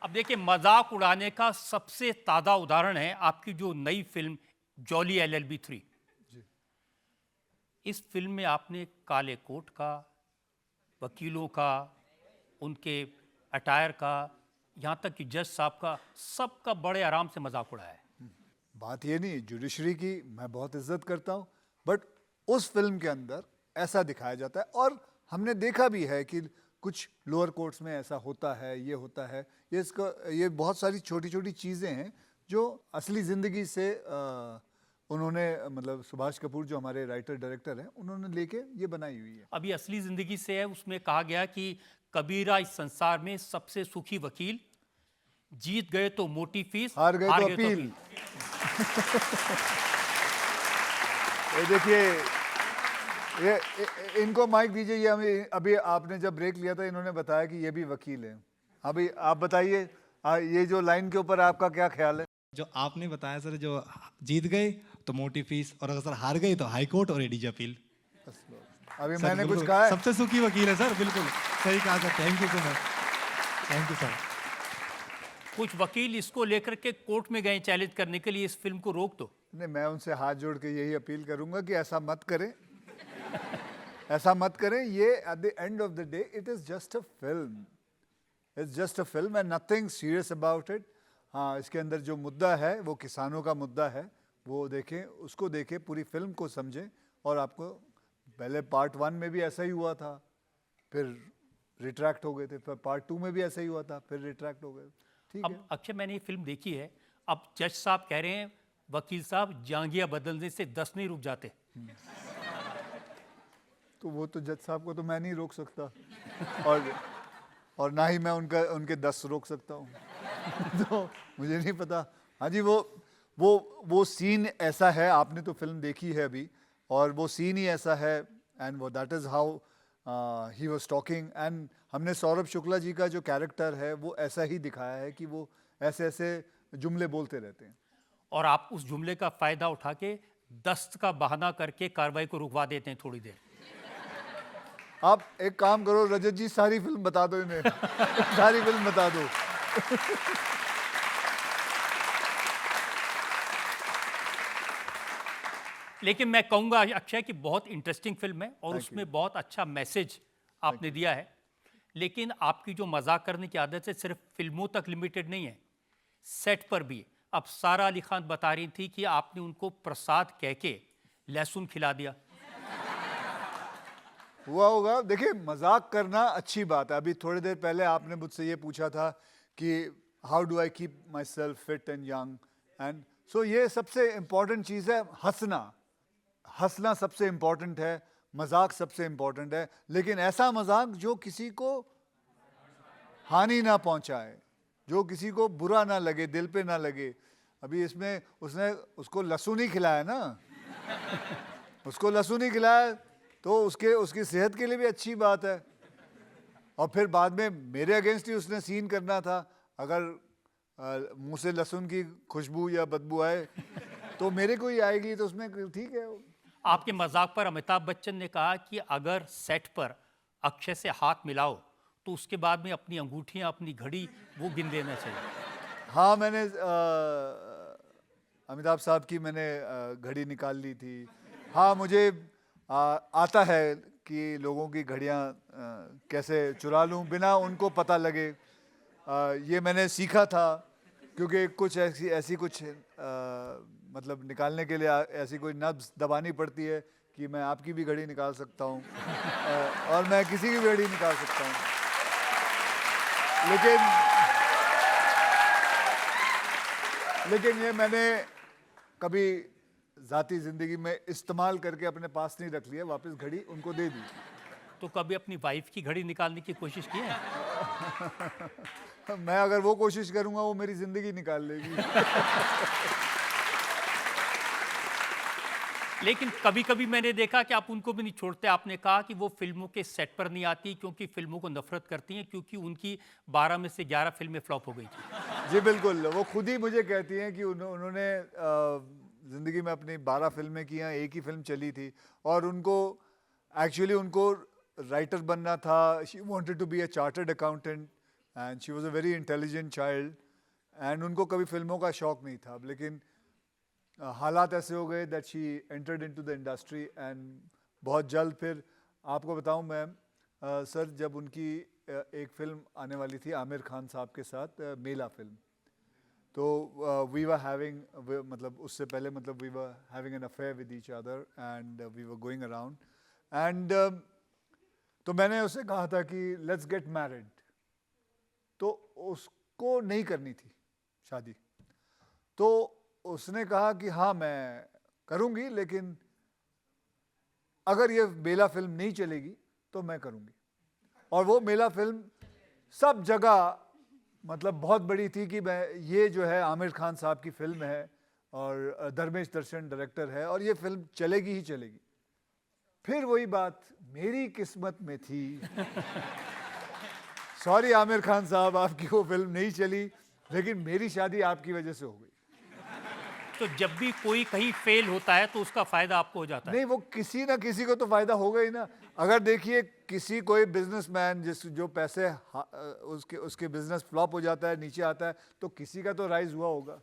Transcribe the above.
अब देखिए, मजाक उड़ाने का सबसे ताज़ा उदाहरण है आपकी जो नई फिल्म जॉली एलएलबी 3। इस फिल्म में आपने काले कोट का, वकीलों का, उनके अटायर का, यहाँ तक कि जज साहब का, सबका बड़े आराम से मजाक उड़ाया है। बात ये नहीं, जुडिशरी की मैं बहुत इज्जत करता हूँ, बट उस फिल्म के अंदर ऐसा दिखाया जाता है और हमने देखा भी है कि कुछ लोअर कोर्ट्स में ऐसा होता है, ये होता है, ये बहुत सारी छोटी छोटी चीज़ें हैं जो असली ज़िंदगी से उन्होंने मतलब सुभाष कपूर जो हमारे राइटर डायरेक्टर हैं उन्होंने लेके ये बनाई हुई है। अभी असली जिंदगी से है, उसमें कहा गया कि कबीरा इस संसार में सबसे सुखी वकील, जीत गए तो मोटी फीस, हार गए तो अपील। ये देखिए, इनको माइक दीजिए। ये हमें अभी आपने जब ब्रेक लिया था इन्होंने बताया कि ये भी वकील हैं। अभी आप बताइए, ये जो लाइन के ऊपर आपका क्या ख्याल है? जो आपने बताया सर, जो जीत गए तो मोटी फीस और अगर सर हार गए तो हाई कोर्ट और एडीजे अपील। अभी सर मैंने कुछ बिल्कुल कहा है? सबसे सुखी वकील है सर, बिल्कुल सही कहा sir. Thank you so much, thank you sir. कुछ वकील इसको लेकर के कोर्ट में गए चैलेंज करने के लिए, इस फिल्म को रोक दो। नहीं, मैं उनसे हाथ जोड़ के यही अपील करूंगा कि ऐसा मत करें, ऐसा मत करें। ये at the end of the day it is just a film, it's just a film and nothing serious about it. हाँ, इसके अंदर जो मुद्दा है वो किसानों का मुद्दा है, वो देखें, उसको देखें, पूरी फिल्म को समझें। और आपको पहले पार्ट 1 में भी ऐसा ही हुआ था, फिर रिट्रैक्ट हो गए थे, फिर पार्ट 2 में भी ऐसा ही हुआ था, फिर रिट्रैक्ट हो गए। ठीक है। अब अक्षय, मैंने ये फिल्म देखी है। अब जज साहब कह रहे हैं, वकील साहब जांघिया बदलने से 10 नहीं रुक जाते। तो वो तो जज साहब को तो मैं नहीं रोक सकता और ना ही मैं उनके 10 रोक सकता हूँ। तो मुझे नहीं पता। हाँ जी, वो सीन ऐसा है, आपने तो फिल्म देखी है अभी, और वो सीन ही ऐसा है एंड वो that is how he was talking. And हमने सौरभ शुक्ला जी का जो कैरेक्टर है वो ऐसा ही दिखाया है कि वो ऐसे ऐसे जुमले बोलते रहते हैं और आप उस जुमले का फायदा उठा के दस्त का बहाना करके कार्रवाई को रुकवा देते हैं थोड़ी देर। आप एक काम करो रजत जी, सारी फिल्म बता दो इन्हें। सारी फिल्म बता दो। लेकिन मैं कहूंगा अक्षय कि बहुत इंटरेस्टिंग फिल्म है और उसमें बहुत अच्छा मैसेज आपने दिया है। लेकिन आपकी जो मजाक करने की आदत है सिर्फ फिल्मों तक लिमिटेड नहीं है, सेट पर भी। अब सारा अली खान बता रही थी कि आपने उनको प्रसाद कह के लहसुन खिला दिया। हुआ होगा। देखिए, मजाक करना अच्छी बात है। अभी थोड़ी देर पहले आपने मुझसे ये पूछा था कि how do I keep my self fit and young, and so ये सबसे इम्पॉर्टेंट चीज़ है। हंसना सबसे इम्पॉर्टेंट है, मजाक सबसे इम्पॉर्टेंट है, लेकिन ऐसा मजाक जो किसी को हानि ना पहुंचाए, जो किसी को बुरा ना लगे, दिल पे ना लगे। अभी इसमें उसने उसको लहसुन ही खिलाया ना। उसको लहसुन ही खिलाया तो उसकी सेहत के लिए भी अच्छी बात है। और फिर बाद में मेरे अगेंस्ट ही उसने सीन करना था। अगर मुंह से लहसुन की खुशबू या बदबू आए तो मेरे को ही आएगी, तो उसमें ठीक है। आपके मजाक पर अमिताभ बच्चन ने कहा कि अगर सेट पर अक्षय से हाथ मिलाओ तो उसके बाद में अपनी अंगूठियां, अपनी घड़ी वो गिन देना चाहिए। हाँ, मैंने अमिताभ साहब की मैंने घड़ी निकाल ली थी। हाँ, मुझे आता है कि लोगों की घड़ियाँ कैसे चुरा लूँ बिना उनको पता लगे। ये मैंने सीखा था क्योंकि कुछ ऐसी कुछ मतलब निकालने के लिए ऐसी कोई नब्ज़ दबानी पड़ती है कि मैं आपकी भी घड़ी निकाल सकता हूँ और मैं किसी की भी घड़ी निकाल सकता हूँ। लेकिन ये मैंने कभी ज़ाती ज़िंदगी में इस्तेमाल करके अपने पास नहीं रख लिया, वापस घड़ी उनको दे दी। तो कभी अपनी वाइफ की घड़ी निकालने की कोशिश की है? मैं अगर वो कोशिश करूंगा वो मेरी जिंदगी निकाल लेगी। लेकिन कभी कभी मैंने देखा कि आप उनको भी नहीं छोड़ते। आपने कहा कि वो फिल्मों के सेट पर नहीं आती क्योंकि फिल्मों को नफरत करती हैं, क्योंकि उनकी 12 में से 11 फिल्में फ्लॉप हो गई थी। जी बिल्कुल, वो खुद ही मुझे कहती हैं कि उन्होंने ज़िंदगी में अपनी 12 फिल्में की हैं, एक ही फिल्म चली थी और उनको एक्चुअली उनको राइटर बनना था। She wanted to be a chartered accountant and she was a very intelligent child and उनको कभी फिल्मों का शौक नहीं था, लेकिन हालात ऐसे हो गए that she entered into the industry and बहुत जल्द फिर आपको बताऊं मैं सर जब उनकी एक फिल्म आने वाली थी आमिर खान साहब के साथ मेला फिल्म, तो वी वर हैविंग मतलब उससे पहले मतलब we were having an affair with each other and we were going around and तो मैंने उससे कहा था कि लेट्स गेट मैरिड, तो उसको नहीं करनी थी शादी, तो उसने कहा कि हाँ मैं करूँगी, लेकिन अगर ये मेला फिल्म नहीं चलेगी तो मैं करूँगी। और वो मेला फिल्म सब जगह मतलब बहुत बड़ी थी कि मैं ये जो है आमिर खान साहब की फिल्म है और धर्मेश दर्शन डायरेक्टर है और ये फिल्म चलेगी ही चलेगी। फिर वही बात मेरी किस्मत में थी सॉरी आमिर खान साहब, आपकी वो फिल्म नहीं चली, लेकिन मेरी शादी आपकी वजह से हो गई। तो जब भी कोई कहीं फेल होता है तो उसका फायदा आपको हो जाता है। नहीं, वो किसी ना किसी को तो फायदा होगा ही ना। अगर देखिए किसी कोई बिजनेसमैन जो पैसे उसके बिजनेस फ्लॉप हो जाता है, नीचे आता है, तो किसी का तो राइज हुआ होगा।